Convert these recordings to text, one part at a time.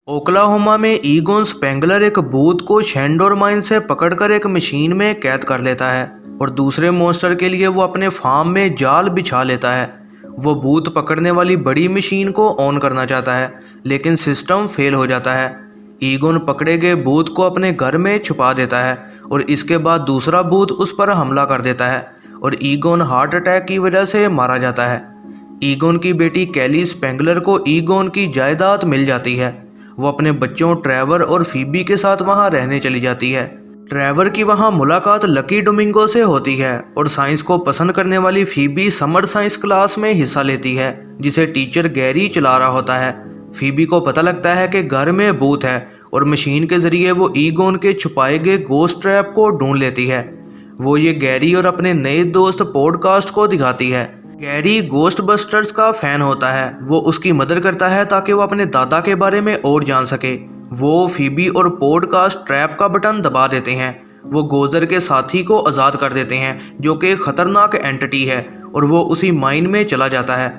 Oklahoma में ईगोन Spengler एक भूत को शेंडोर माइन से पकड़कर एक मशीन में कैद कर लेता है और दूसरे मॉन्स्टर के लिए वो अपने फार्म में जाल बिछा लेता है। वो भूत पकड़ने वाली बड़ी मशीन को ऑन करना चाहता है लेकिन सिस्टम फेल हो जाता है। ईगोन पकड़े गए भूत को अपने घर में छुपा देता है और इसके बाद दूसरा भूत उस पर हमला कर देता है और ईगोन हार्ट अटैक की वजह से मारा जाता है। ईगोन की बेटी कैली स्पेंगलर को ईगोन की जायदाद मिल जाती है। वो अपने बच्चों ट्रेवर और फीबी के साथ वहां रहने चली जाती है। ट्रेवर की वहां मुलाकात लकी डोमिंगो से होती है और साइंस को पसंद करने वाली फीबी समर साइंस क्लास में हिस्सा लेती है जिसे टीचर गैरी चला रहा होता है। फीबी को पता लगता है कि घर में भूत है और मशीन के जरिए वो ईगोन के छुपाए गए गोस्ट ट्रैप को ढूंढ लेती है। वो ये गैरी और अपने नए दोस्त पॉडकास्ट को दिखाती है। गैरी गोस्ट बस्टर्स का फैन होता है। वो उसकी मदद करता है ताकि वो अपने दादा के बारे में और जान सके। वो फीबी और पॉडकास्ट ट्रैप का बटन दबा देते हैं। वो गोजर के साथी को आज़ाद कर देते हैं जो कि खतरनाक एंटिटी है और वो उसी माइन में चला जाता है।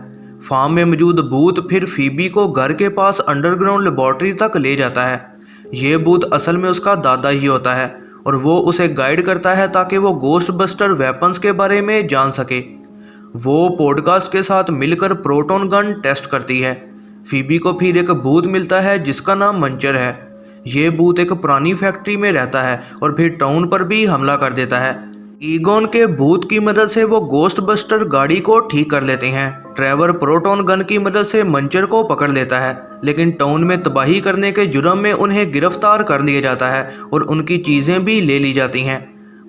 फार्म में मौजूद भूत फिर फीबी को घर के पास अंडरग्राउंड लेबॉर्ट्री तक ले जाता है। ये भूत असल में उसका दादा ही होता है और वो उसे गाइड करता है ताकि वो गोस्ट बस्टर वेपन्स के बारे में जान सके। वो पॉडकास्ट के साथ मिलकर प्रोटॉन गन टेस्ट करती है। फीबी को फिर एक भूत मिलता है जिसका नाम मंचर है। ये भूत एक पुरानी फैक्ट्री में रहता है और फिर टाउन पर भी हमला कर देता है। ईगोन के भूत की मदद से वो गोस्ट बस्टर गाड़ी को ठीक कर लेते हैं। ट्रेवर प्रोटॉन गन की मदद से मंचर को पकड़ लेता है लेकिन टाउन में तबाही करने के जुर्म में उन्हें गिरफ्तार कर लिया जाता है और उनकी चीज़ें भी ले ली जाती हैं।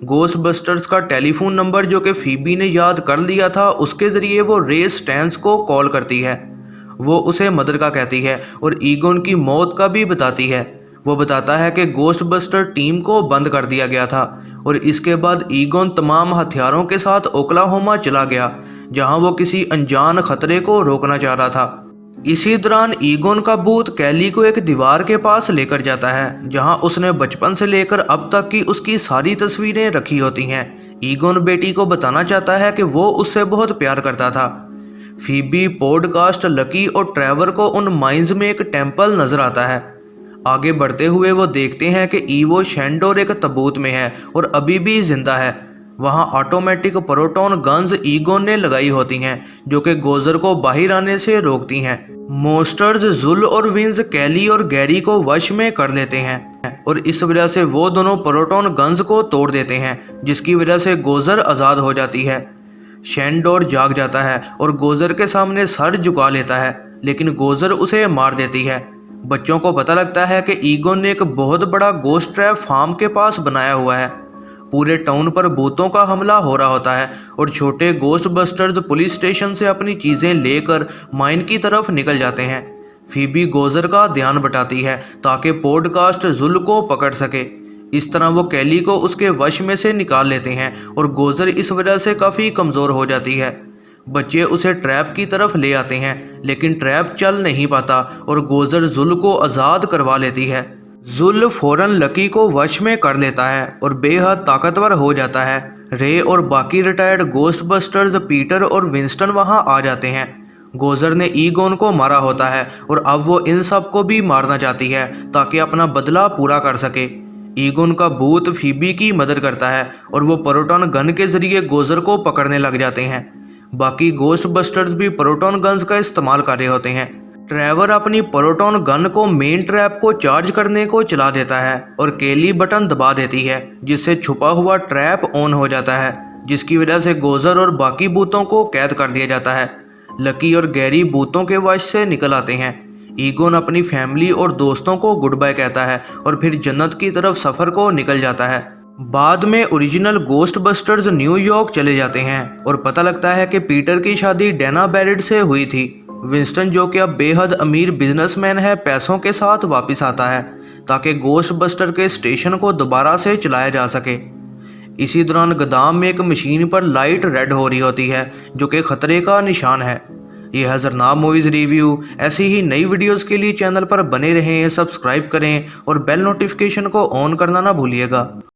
गोस्ट बस्टर्स का टेलीफोन नंबर जो कि फीबी ने याद कर लिया था उसके ज़रिए वो रे स्टैंस को कॉल करती है। वो उसे मदद का कहती है और ईगोन की मौत का भी बताती है। वो बताता है कि गोस्ट बस्टर टीम को बंद कर दिया गया था और इसके बाद ईगोन तमाम हथियारों के साथ ओक्लाहोमा चला गया जहां वो किसी अनजान खतरे को रोकना चाह रहा था। इसी दौरान ईगोन का भूत कैली को एक दीवार के पास लेकर जाता है जहां उसने बचपन से लेकर अब तक की उसकी सारी तस्वीरें रखी होती हैं। ईगोन बेटी को बताना चाहता है कि वो उससे बहुत प्यार करता था। फीबी, पॉडकास्ट, लकी और ट्रेवर को उन माइंस में एक टेंपल नजर आता है। आगे बढ़ते हुए वो देखते हैं कि ईवो शेंडोर एक ताबूत में है और अभी भी जिंदा है। वहाँ ऑटोमेटिक प्रोटॉन गन्स ईगोन ने लगाई होती हैं जो कि गोजर को बाहर आने से रोकती हैं। मॉन्स्टर्स जुल और विंस कैली और गैरी को वश में कर लेते हैं और इस वजह से वो दोनों प्रोटॉन गन्स को तोड़ देते हैं जिसकी वजह से गोजर आज़ाद हो जाती है। शेंडोर जाग जाता है और गोजर के सामने सर झुका लेता है लेकिन गोजर उसे मार देती है। बच्चों को पता लगता है कि ईगोन ने एक बहुत बड़ा गोस्ट ट्रैप फार्म के पास बनाया हुआ है। पूरे टाउन पर भूतों का हमला हो रहा होता है और छोटे गोस्ट बस्टर्स पुलिस स्टेशन से अपनी चीज़ें लेकर माइन की तरफ निकल जाते हैं। फीबी गोजर का ध्यान बटाती है ताकि पॉडकास्ट जुल को पकड़ सके। इस तरह वो कैली को उसके वश में से निकाल लेते हैं और गोजर इस वजह से काफ़ी कमज़ोर हो जाती है। बच्चे उसे ट्रैप की तरफ ले आते हैं लेकिन ट्रैप चल नहीं पाता और गोजर जुल को आज़ाद करवा लेती है। जुल फौरन लकी को वश में कर लेता है और बेहद ताकतवर हो जाता है। रे और बाकी रिटायर्ड गोस्ट बस्टर्स पीटर और विंस्टन वहां आ जाते हैं। गोजर ने ईगोन को मारा होता है और अब वो इन सब को भी मारना चाहती है ताकि अपना बदला पूरा कर सके। ईगोन का भूत फीबी की मदद करता है और वो प्रोटॉन गन के जरिए गोजर को पकड़ने लग जाते हैं। बाकी गोस्ट बस्टर्स भी प्रोटॉन गन्स का इस्तेमाल कर रहे होते हैं। ट्रेवर अपनी प्रोटॉन गन को मेन ट्रैप को चार्ज करने को चला देता है और केली बटन दबा देती है जिससे छुपा हुआ ट्रैप ऑन हो जाता है जिसकी वजह से गोजर और बाकी भूतों को कैद कर दिया जाता है। लकी और गैरी भूतों के वश से निकल आते हैं। ईगोन अपनी फैमिली और दोस्तों को गुड बाय कहता है और फिर जन्नत की तरफ सफ़र को निकल जाता है। बाद में ओरिजिनल गोस्ट बस्टर्स न्यूयॉर्क चले जाते हैं और पता लगता है कि पीटर की शादी डेना बैरेट से हुई थी। विंस्टन जो कि अब बेहद अमीर बिजनेसमैन है पैसों के साथ वापस आता है ताकि गोस्ट बस्टर के स्टेशन को दोबारा से चलाया जा सके। इसी दौरान गोदाम में एक मशीन पर लाइट रेड हो रही होती है जो कि खतरे का निशान है। यह है जरनाब मूवीज़ रिव्यू। ऐसी ही नई वीडियोस के लिए चैनल पर बने रहें, सब्सक्राइब करें और बेल नोटिफिकेशन को ऑन करना ना भूलिएगा।